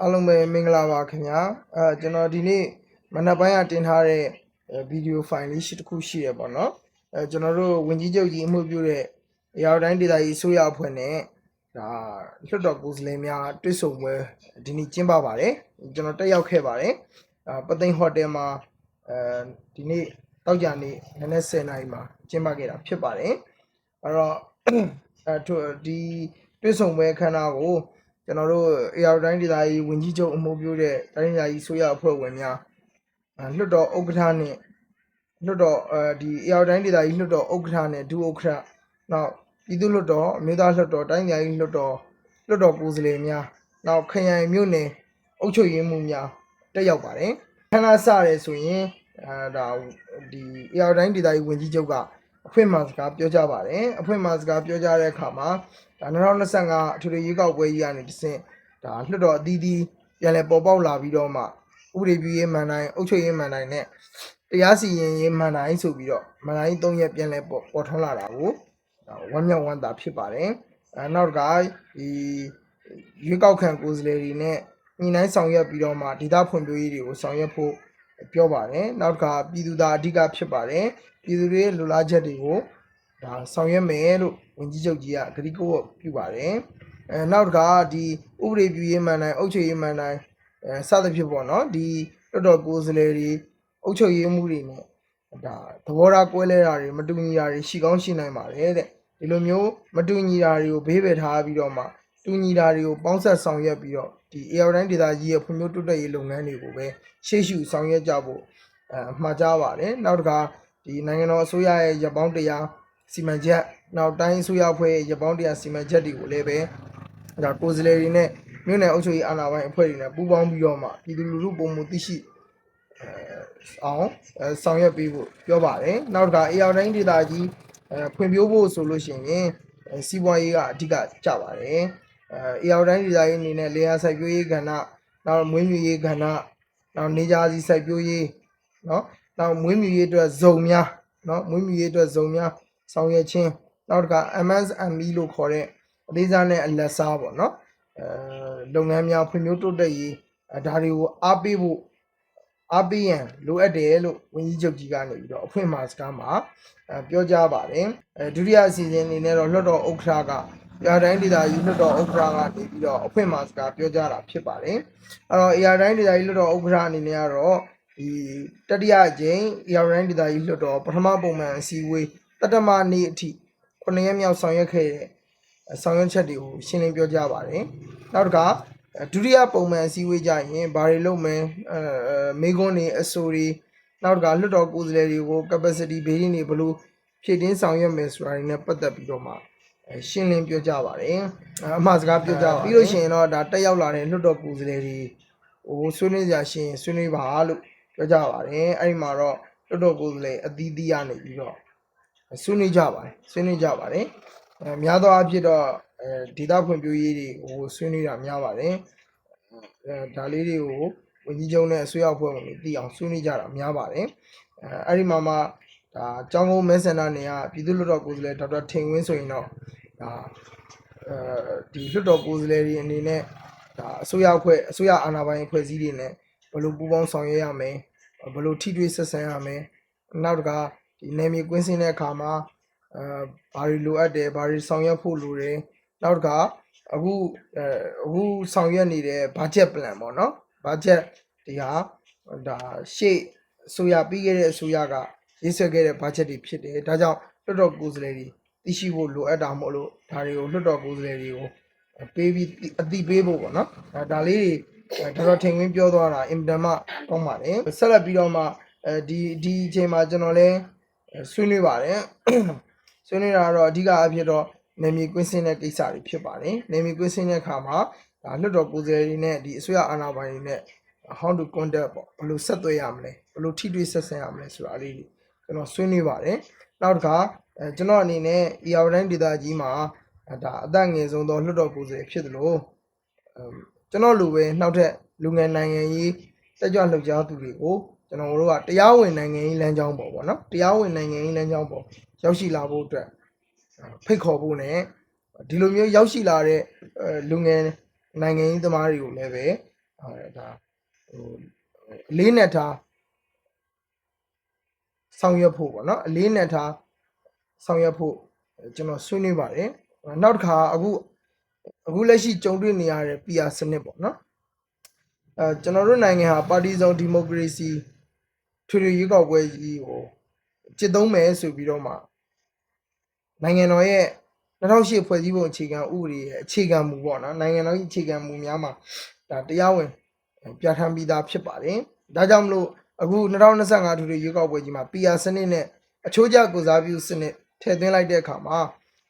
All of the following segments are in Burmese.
အားလုံးပဲမင်္ဂလာပါခင်ဗျာကျွန်တော်ဒီနေ့မနက်ပိုင်းကတင်ထားတဲ့ဗီဒီယိုဖိုင်လေးတစ်ခုရှိရပေါ့နော်ကျွန်တော်တို့ဝင်ကြီးချုပ်ကြီးအမှုပြုတဲ့ရောက်တိုင်းဒေသကြီးအစိုးရအဖွဲ့နဲ့ဒါလွှတ်တော်ကိုယ်စားလှယ်များတွေ့ဆုံပွဲဒီနေ့ကျင်းပပါတယ်ကျွန်တော်တက်ရောက်ခဲ့ပါတယ်ပသိမ်ဟိုတယ်မှာဒီနေ့တောက်ကြနေ့နနက်10:00 နာရီမှာကျင်းပခဲ့တာဖြစ်ပါတယ်အဲ့တော့ဒီတွေ့ဆုံပွဲခန်းနာကိုကျွန်တော်တို့ARတိုင်းဒေသကြီးဝင်ကြီးချုပ်အမှုပြုတဲ့တိုင်းဒေသကြီးဆိုရအဖွဲ့ဝင်များလွှတ်တော်ဥက္ကဋ္ဌနဲ့လွှတ်တော်ဒီ ARတိုင်းဒေသကြီးလွှတ်တော်ဥက္ကဋ္ဌနဲ့ဒုဥက္ကဋ္ဌနောက်ပြည်သူ့လွှတ်တော်အမျိုးသားလွှတ်တော်တိုင်းဒေသကြီးလွှတ်တော်ကိုယ်စားလှယ်များနောက်ခရိုင်မြို့နယ်အုပ်ချုပ်ရေးမှူးများတက်ရောက်ပါတယ်ခဏစရဲဆိုရင်ဒါဒီ ARတိုင်းဒေသကြီးဝင်ကြီးချုပ်ကအဖွင့်မှာစကားပြောကြပါတယ်အဖွင့်မှာစကားပြောကြတဲ့အခါမှာဒါ2025အထွေထွေရွေးကောက်ပွဲကြီးကနေတဆင့်ဒါလွှတ်တော်အသီးသီးပြန်လည်ပေါ်ပေါက်လာပြီးတော့မှဥပဒေပြုရေးမှန်တိုင်းအုပ်ချုပ်ရေးမှန်တိုင်းနဲ့တရားစီရင်ရေးမှန်တိုင်းဆိုပြီးတော့မှန်တိုင်း3ရက်ပြန်လည်ပေါ်ထွန်းလာတာကိုဝမ်းမြောက်ဝမ်းသာဖြစ်ပါတယ်နောက်ကဒီရွေးကောက်ခံကိုယ်စားလှယ်တွေနဲ့ညှိနှိုင်းဆောင်ရွက်ပြီးတော့မှဒေသဖွံ့ဖြိုးရေးတွေကိုဆောင်ရွက်ဖို့ပြောပါတယ်နောက်ကပြည်သူသားအဓိကဖြစ်ပါတယ်ပြည်သူတွေလူလားချက်တွေကိုဒါဆောင်ရွက်မယ်လို့ဝန်ကြီးချုပ်ကြီးကဂရုပြုပါတယ်နောက်ကဒီဥပဒေပြုရေးမှန်တိုင်းအုပ်ချုပ်ရေးမှန်တိုင်းစသဖြင့်ပေါ့နော်ဒီတော်တော်ကိုယ်စားလှယ်တွေအုပ်ချုပ်ရေးမှုတွေနဲ့ဒါသဘောထားကွဲလဲတာတွေမတူညီတာတွေရှိကောင်းရှိနိုင်ပါတယ်တဲ့ဒီလိုမျိုးမတူညီတာတွေကိုဘေးပယ်ထားပြီးတော့မှတူညီတာတွေကိုပေါင်းဆက်ဆောင်ရွက်ပြီးတော့ဒီ AR တိုင်းဒေသကြီးရဲ့ဖွံ့ဖြိုးတိုးတက်ရေးလုပ်ငန်းတွေကိုပဲရှေ့ရှုဆောင်ရွက်ကြဖို့မှာကြားပါတယ်နောက်တစ်ခါဒီနိုင်ငံတော်အစိုးရရဲ့ရပောင်းတရားစီမံချက်နောက်တိုင်းအစိုးရအဖွဲ့ရဲ့ရပောင်းတရားစီမံချက်တွေကိုလည်းပဲဒါကိုယ်စားလှယ်တွေနဲ့မြို့နယ်အုပ်ချုပ်ရေးအာဏာပိုင်အဖွဲ့တွေနဲ့ပူးပေါင်းပြီးတော့မှပြည်သူလူထုပုံမှုသိရှိအောင်ဆောင်ရွက်ပေးဖို့ပြောပါတယ်နောက်တစ်ခါ AR တိုင်းဒေသကြီးဖွံ့ဖြိုးဖို့ဆိုလို့ရှိရင်စီးပွားရေးကအဓိကကျပါတယ်AR တိုင်းဒေသကြီးအနေနဲ့လေယာစိုက်ပျိုးရေးကဏ္ဍနောက်မွေးမြူရေးကဏ္ဍနောက်နေကြာစီစိုက်ပျိုးရေးနော်နောက်မွေးမြူရေးအတွက်ဇုံများနော်မွေးမြူရေးအတွက်ဇုံများဆောင်ရွက်ခြင်းနောက်တစ်ခါ MSME လို့ခေါ်တဲ့အသေးစားနဲ့အလတ်စားပေါ့နော်လုပ်ငန်းများဖွံ့ဖြိုးတိုးတက်ရေးဒါတွေကိုအားပေးဖို့အားပေးရန်လိုအပ်တယ်လို့ဝန်ကြီးချုပ်ကြီးကနေပြီးတော့အဖွင့်မှာစကားမှာပြောကြားပါတယ်ဒုတိယအစီအစဉ်အနေနဲ့တော့လွှတ်တော်ဥက္ကဋ္ဌကAR တိုင်းဒေသကြီးလွှတ်တော်ဥက္ကဋ္ဌကနေပြီးတော့အဖွင့်မှာစကားပြောကြားတာဖြစ်ပါတယ်အဲ့တော့ AR တိုင်းဒေသကြီးလွှတ်တော်ဥက္ကဋ္ဌအနေနဲ့ကတော့ဒီတတိယအကြိမ် AR တိုင်းဒေသကြီးလွှတ်တော်ပထမပုံမှန်အစည်းအဝေးတတမနေ့အထိ9ရက်မြောက်ဆောင်ရွက်ခဲ့တဲ့ဆောင်ရွက်ချက်တွေကိုရှင်းလင်းပြောကြားပါတယ်နောက်တစ်ခါဒုတိယပုံမှန်အစည်းအဝေးကြရင်ဘာတွေလုပ်မယ်မေကွန်းတွေအဆိုတွေနောက်တစ်ခါလွှတ်တော်ကိုယ်စားလှယ်တွေကို capacity building တွေဘလို့ဖြည့်တင်းဆောင်ရွက်မယ်ဆိုတာတွေနဲ့ပတ်သက်ပြီးတော့မှရှင်းလင်းပြောကြားပါတယ်အမှားစကားပြောကြားပြီးလို့ရှိရင်တော့ဒါတက်ရောက်လာတဲ့လွှတ်တော်ကိုယ်စားလှယ်တွေဟိုဆွေးနွေးကြရှင်းဆွေးနွေးပါလို့ပြောကြပါတယ်အဲ့ဒီမှာတော့လွှတ်တော်ကိုယ်စားလှယ်အသီးသီးရနေပြီးတော့ဆွေးနွေးကြပါတယ်များသောအားဖြင့်တော့ဒေတာဖွံ့ဖြိုးရေးတွေဟိုဆွေးနွေးတာများပါတယ်ဒါလေးတွေကိုဝန်ကြီးချုပ်နဲ့အစိုးရအဖွဲ့ဝင်တွေသိအောင်ဆွေးနွေးကြတာများပါတယ်အဲ့ဒီမှာမှဒါကျောင်းကုန်းမဲဆန္ဒနေရပြည်သူ့လွှတ်တော်ကိုယ်စားလှယ်ဒေါက်တာထင်ဝင်းဆိုရင်တော့ဒါဒီလွှတ်တော်ကိုယ်စားလှယ်တွေအနေနဲ့ဒါအစိုးရအာဏာပိုင်အဖွဲ့အစည်းတွေနဲ့ဘယ်လိုပူးပေါင်းဆောင်ရွက်ရမယ်ဘယ်လိုထိတွေ့ဆက်ဆံရမယ်နောက်တစ်ခါဒီနယ်မြေကွင်းစင်းတဲ့အခါမှာဘာတွေလိုအပ်တယ်ဘာတွေဆောင်ရွက်ဖို့လိုတယ်နောက်တစ်ခါအခုဆောင်ရွက်နေတဲ့ budget plan ပေါ့နော် budget ဒီဟာဒါရှေ့အစိုးရပြီးခဲ့တဲ့အစိုးရကရေးဆွဲခဲ့တဲ့ budget တွေဖြစ်တယ်ဒါကြောင့်လွှတ်တော်ကိုယ်စားလှယ်တွေသိရှိဖို့လိုအပ်တာမို့လို့ဒါတွေကိုလွှတ်တော်ကိုယ်စားလှယ်တွေကိုပေးပြီးအသိပေးဖို့ပေါ့နော်ဒါလေးတွေတော်ထင်ဝင်းပြောသွားတာအင်တန်မှကောင်းပါတယ်ဆက်လက်ပြီးတော့မှဒီအချိန်မှာကျွန်တော်လည်းဆွေးနွေးပါတယ်ဆွေးနွေးတာတော့အဓိကအဖြစ်တော့နယ်မြေကွင်းစင်းတဲ့ကိစ္စတွေဖြစ်ပါတယ်နယ်မြေကွင်းစင်းတဲ့အခါမှာဒါလွှတ်တော်ကိုယ်စားလှယ်တွေနဲ့ဒီအစိုးရအာဏာပိုင်တွေနဲ့ how to contact ပေါ့ဘယ်လိုဆက်သွယ်ရမလဲဘယ်လိုထိတွေ့ဆက်ဆံရမလဲဆိုတာလေးတွေကျွန်တော်ဆွေးနွေးပါတယ်နောက်တစ်ခါကျွန်တော်အနေနဲ့ AR တိုင်းဒေသကြီးမှာဒါအသက်ငယ်ဆုံးသောလွှတ်တော်ကိုယ်စားလှယ်ဖြစ်တယ်လို့ကျွန်တော်လူပဲနောက်ထပ်လူငယ်နိုင်ငံရေးတက်ကြွလှုပ်ရှားသူတွေကိုကျွန်တော်တို့ကတရားဝင်နိုင်ငံရေးလမ်းကြောင်းပေါ့နော်တရားဝင်နိုင်ငံရေးလမ်းကြောင်းပေါ့ရောက်ရှိလာဖို့အတွက်ဖိတ်ခေါ်ဖို့ ਨੇ ဒီလိုမျိုးရောက်ရှိလာတဲ့လူငယ်နိုင်ငံရေးသမားတွေကိုလည်းပဲ ဒါဟိုအလေးနဲ့ထားဆောင်ရွက်ဖို့ပေါ့နော်အလေးနဲ့ထားဆောင်ရွက်ဖို့ကျွန်တော်ဆွေးနွေးပါတယ်နောက်တစ်ခါအခုလက်ရှိကြုံတွေ့နေရတဲ့ PR စနစ်ပေါ့နော်ကျွန်တော်တို့နိုင်ငံဟာပါတီစုံဒီမိုကရေစီထွေထွေရွေးကောက်ပွဲကြီးကိုကျင့်သုံးမယ်ဆိုပြီးတော့မှနိုင်ငံတော်ရဲ့2008ဖွဲ့စည်းပုံအခြေခံဥပဒေရဲ့အခြေခံမူပေါ့နော်နိုင်ငံတော်ရဲ့အခြေခံမူများမှာဒါတရားဝင်ပြဋ္ဌာန်းပြီးသားဖြစ်ပါတယ်ဒါကြောင့်မလို့အခု2025ထွေထွေရွေးကောက်ပွဲကြီးမှာ PR စနစ်နဲ့အချိုးကျကိုစားပြုစနစ်ထည့်သွင်းလိုက်တဲ့အခါမှာ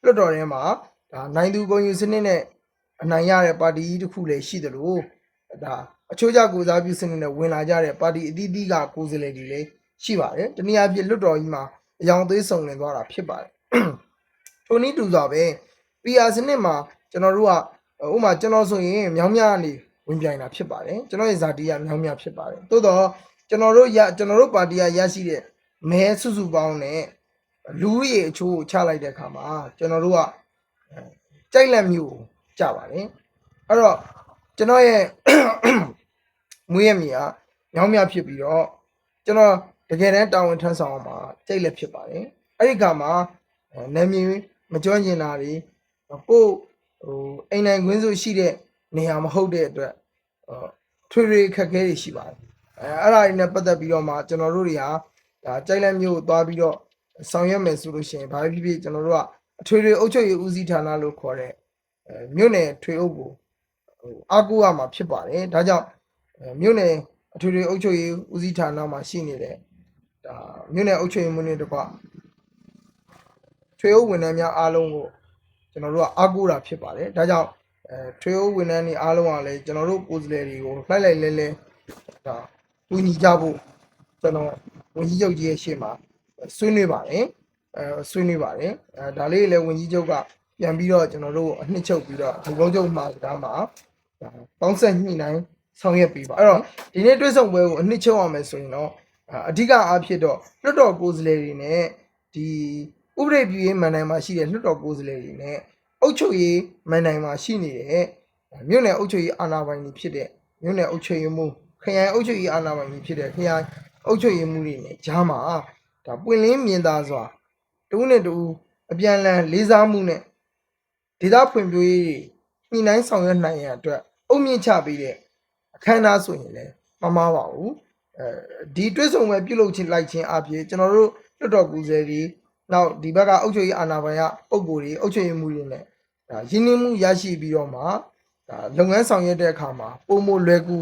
လွှတ်တော်ထဲမှာဒါနိုင်သူကုန်ယူစနစ်နဲ့အနိုင်ရတဲ့ပါတီတစ်ခုလည်းရှိတယ်လို့ဒါအချိုးကျကိုစားပြုစနစ်နဲ့ဝင်လာကြတဲ့ပါတီအသီးသီးကကိုယ်စားလှယ်တွေလည်းရှိပါတယ်တနည်းအားဖြင့်လွှတ်တော်ကြီးမှာအယောင်သေးစုံလင်သွားတာဖြစ်ပါတယ်ထိုနည်းတူစွာပဲ PR စနစ်မှာကျွန်တော်တို့ကဥပမာကျွန်တော်ဆိုရင်မြောင်းမြကနေဝင်ပြိုင်တာဖြစ်ပါတယ်ကျွန်တော်ရဲ့ဇာတိကမြောင်းမြဖြစ်ပါတယ်သို့တော့ကျွန်တော်တို့ပါတီကရရှိတဲ့မဲစုစုပေါင်းနဲ့လူဦးရေအချို့ကိုချလိုက်တဲ့အခါမှာကျွန်တော်တို့ကကြိုက်လက်မျိုးကြပါတယ်အဲ့တော့ကျွန်တော်ရဲ့မွေးရမြေကမြောင်းမြဖြစ်ပြီးတော့ကျွန်တော်တကယ်တမ်းတာဝန်ထမ်းဆောင်အောင်မှာကြိုက်လက်ဖြစ်ပါတယ်အဲ့ဒီခါမှာနာမည်မကျွမ်းကျင်တာတွေကိုအိမ်နိုင်ခွင့်စုရှိတဲ့နေရာမဟုတ်တဲ့အတွက်ထွေထွေခက်ခဲတွေရှိပါတယ်အဲ့ဒါတွေနဲ့ပတ်သက်ပြီးတော့မှကျွန်တော်တို့တွေဟာဒါကြိုက်လက်မျိုးသွားပြီးတော့ဆောင်ရွက်မယ်ဆိုလို့ရှိရင်ဘာဖြစ်ဖြစ်ကျွန်တော်တို့ကအထွေထွေအုပ်ချုပ်ရေးဦးစီးဌာနလို့ခေါ်တဲ့မြို့နယ်ထွေအုပ်ကိုအားကိုးရမှာဖြစ်ပါတယ်ဒါကြောင့်မြို့နယ်အထွေထွေအုပ်ချုပ်ရေးဦးစီးဌာနမှာရှိနေတဲ့ဒါမြို့နယ်အုပ်ချုပ်ရေးမှူးတွေတကွထွေအုပ်ဝန်ထမ်းများအားလုံးကိုကျွန်တော်တို့ကအားကိုးတာဖြစ်ပါတယ်ဒါကြောင့်ထွေအုပ်ဝန်ထမ်းတွေအားလုံးကလည်းကျွန်တော်တို့ကိုယ်စားလှယ်တွေကိုလိုက်လိုက်လဲလဲဒါကူညီကြဖို့ကျွန်တော်ဝန်ကြီးချုပ်ကြီးရဲ့ရှေ့မှာဆွေးနွေးပါတယ်ဆွေးနွေးပါတယ်ဒါလေးလည်းဝန်ကြီးချုပ်ကပြန်ပြီးတော့ကျွန်တော်တို့အနှစ်ချုပ်ပြီးတော့ဒီကုန်းချုပ်မှာဒါမှပေါင်းဆက်ညှိနှိုင်းဆောင်ရွက်ပေးပါအဲ့တော့ဒီနေ့တွေ့ဆုံပွဲကိုအနှစ်ချုပ်အောင်မယ်ဆိုရင်တော့အဓိကအားဖြင့်တော့လွှတ်တော်ကိုယ်စားလှယ်တွေနဲ့ဒီဥပဒေပြုရေးမန်တိုင်းမှာရှိတဲ့လွှတ်တော်ကိုယ်စားလှယ်တွေနဲ့အုပ်ချုပ်ရေးမန်တိုင်းမှာရှိနေတဲ့မြို့နယ်အုပ်ချုပ်ရေးအာဏာပိုင်တွေဖြစ်တဲ့မြို့နယ်အုပ်ချုပ်ရေးမှူးခရိုင်အုပ်ချုပ်ရေးအာဏာပိုင်တွေဖြစ်တဲ့ခရိုင်အုပ်ချုပ်ရေးမှူးတွေနဲ့ကြားမှာဒါပွင့်လင်းမြင်သာစွာတဦးနဲ့တဦးအပြန်အလှန်လေးစားမှုနဲ့ဒေသဖွံ့ဖြိုးရေးညှိနှိုင်းဆောင်ရွက်နိုင်ရန်အတွက်အုတ်မြင့်ချပေးတဲ့အခမ်းအနားဆိုရင်လည်းမမှားပါဘူးဒီတွဲဆုံပွဲပြုလုပ်ခြင်းလိုက်ခြင်းအပြင်ကျွန်တော်တို့လွှတ်တော်ကူဆယ်တွေနောက်ဒီဘက်ကအုပ်ချုပ်ရေးအာဏာပိုင်ကပုံကိုယ်တွေအုပ်ချုပ်ရေးမှုတွေနဲ့ဒါရင်းနှီးမှုရရှိပြီးတော့မှဒါလုပ်ငန်းဆောင်ရွက်တဲ့အခါမှာပုံမလွယ်ကူ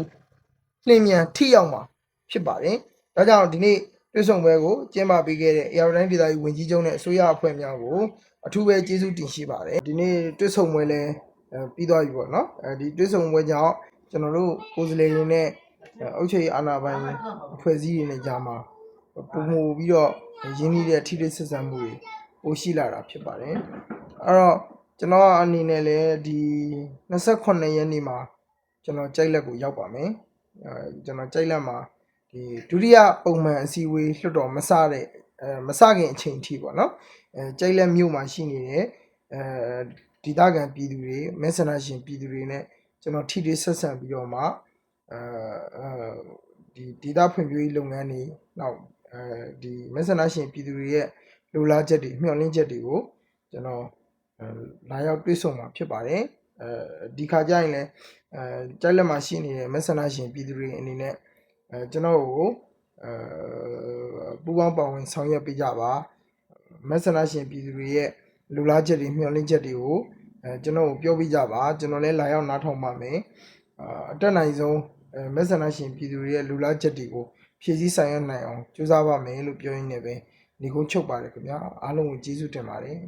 လျင်မြန်ထိရောက်မှာဖြစ်ပါတယ်ဒါကြောင့်ဒီနေ့တွဲဆုံပွဲကိုကျင်းပပေးခဲ့တဲ့ AR တိုင်းဒေသကြီးဝန်ကြီးချုပ်နဲ့အစိုးရအဖွဲ့များကိုအထူးပဲကျေးဇူးတင်ရှိပါတယ်ဒီနေ့တွဲဆုံပွဲလဲပြီးသွားပြီပေါ့နော်ဒီတွဲဆုံပွဲကြောင့်ကျွန်တော်တို့ကိုယ်စားလှယ်တွေနဲ့အုပ်ချုပ်ရေးအာဏာပိုင်အဖွဲ့အစည်းတွေနဲ့ကြားမှာပုံမှုပြီးတော့ရင်းနှီးတဲ့ထိတွေ့ဆက်ဆံမှုတွေပိုရှိလာတာဖြစ်ပါတယ်အဲ့တော့ကျွန်တော်အနေနဲ့လည်းဒီ28ရက်နေ့မှာကျွန်တော်ကြိုက်လက်ကိုရောက်ပါမယ်ကျွန်တော်ကြိုက်လက်မှာဒီဒုတိယပုံမှန်အစည်းအဝေးလွှတ်တော်မစခင်အချိန်ထိပေါ့နော်ကြိုက်လက်မြို့မှာရှိနေတဲ့ဒေသခံပြည်သူတွေမဲဆန္ဒရှင်ပြည်သူတွေနဲ့ကျွန်တော်ထိတွေ့ဆက်ဆံပြီးတော့မှဒီဒေသဖွံ့ဖြိုးရေးလုပ်ငန်းတွေနောက်ဒီမဲဆန္ဒရှင်ပြည်သူတွေရဲ့လိုလားချက်တွေမျှော်လင့်ချက်တွေကိုကျွန်တော်လာရောက်တွေ့ဆုံမှာဖြစ်ပါတယ်ဒီခါကျရင်လည်းကြိုက်လက်မှာရှိနေတဲ့မဲဆန္ဒရှင်ပြည်သူတွေအနေနဲ့ကျွန်တော်ကိုပူးပေါင်းပါဝင်ဆောင်ရွက်ပေးကြပါမဲဆန္ဒရှင်ပြည်သူတွေရဲ့လူလားချက်တွေမျှော်လင့်ချက်တွေကိုကျွန်တော်ကိုပြောပြကြပါကျွန်တော်လည်းလာရောက်နားထောင်ပါမယ်အတက်နိုင်ဆုံးမဲဆန္ဒရှင်ပြည်သူတွေရဲ့လူလားချက်တွေကိုဖြည့်ဆည်းဆိုင်ရနိုင်အောင်ကြိုးစားပါမယ်လို့ပြောရင်းနဲ့ပဲညီကုန်းချုပ်ပါတယ်ခင်ဗျာအားလုံးကိုကျေးဇူးတင်ပါတယ်